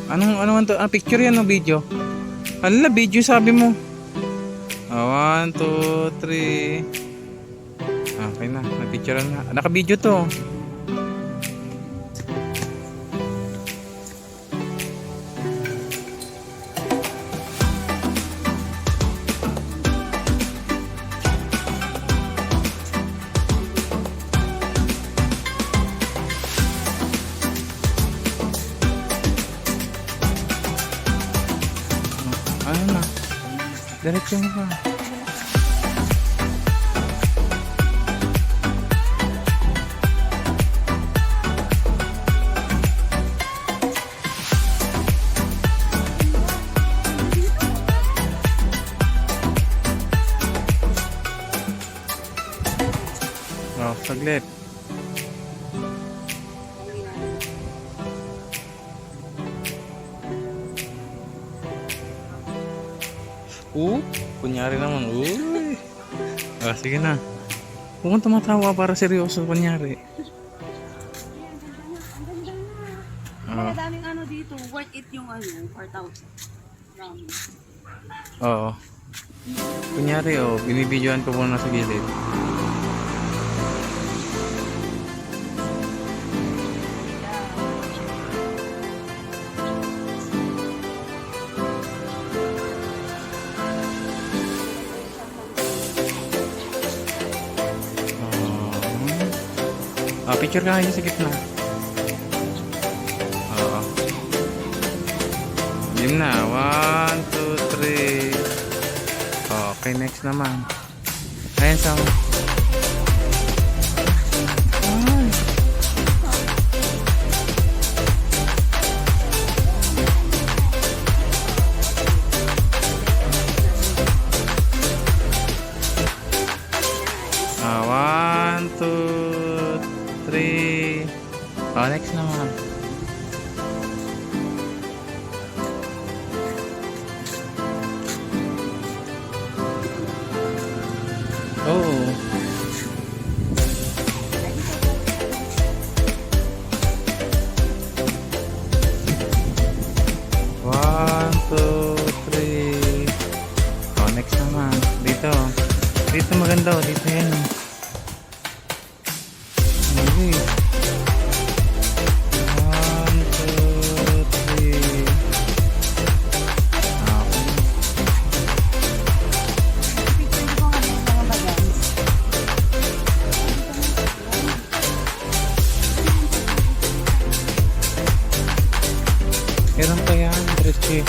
Ano to? Picture yan o video? Hala, video sabi mo. 1, 2, 3. Okay na, na-picture na. Naka-video to. Ano na? Diretso mo pa. Oh, saglit. Kunyari naman. Uy. Sige na. Huwag kang tumatawa para seryoso, kunyari. Ang daming ano dito, worth it yung 4,000. Oo. Kunyari, binibidyoan ko muna sa gilid. Picture ka ngayon sa gitna. Oo. Yun na. 1, 2, 3. Okay, next naman. Ayan sa... Ay. 1, 2, 3. Next naman. Oh. One, two, three. Next naman. Dito. Dito maganda o. Dito yan o. Okay. 1, 2, 3. Meron pa yan, Richie.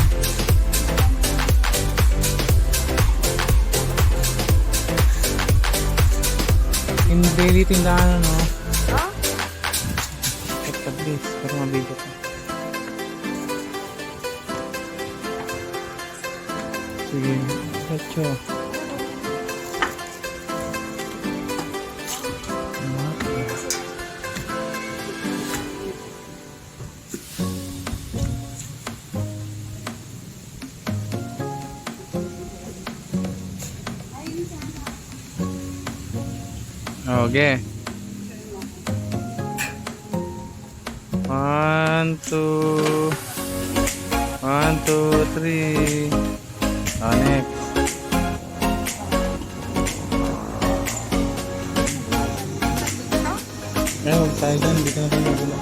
Hindi dito yung daanan, no? Huh? Check the place, pero mabigo ka. Sige, diretso. Okay. 1, 2. 1, 2, 3. Next. Huwag tayo dyan. Dito na tayo magulo.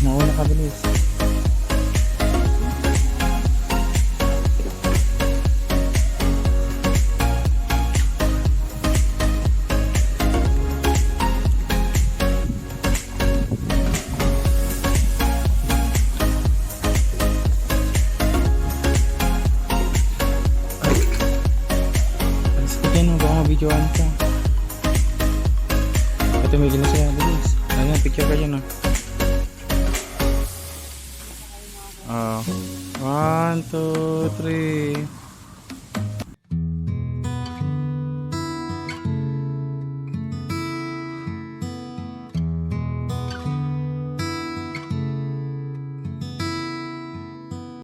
Mauna ka bilis. Videoan ka. Tumigil na siya. Bilis. Ayan, picture ka dyan. 1, 2, 3.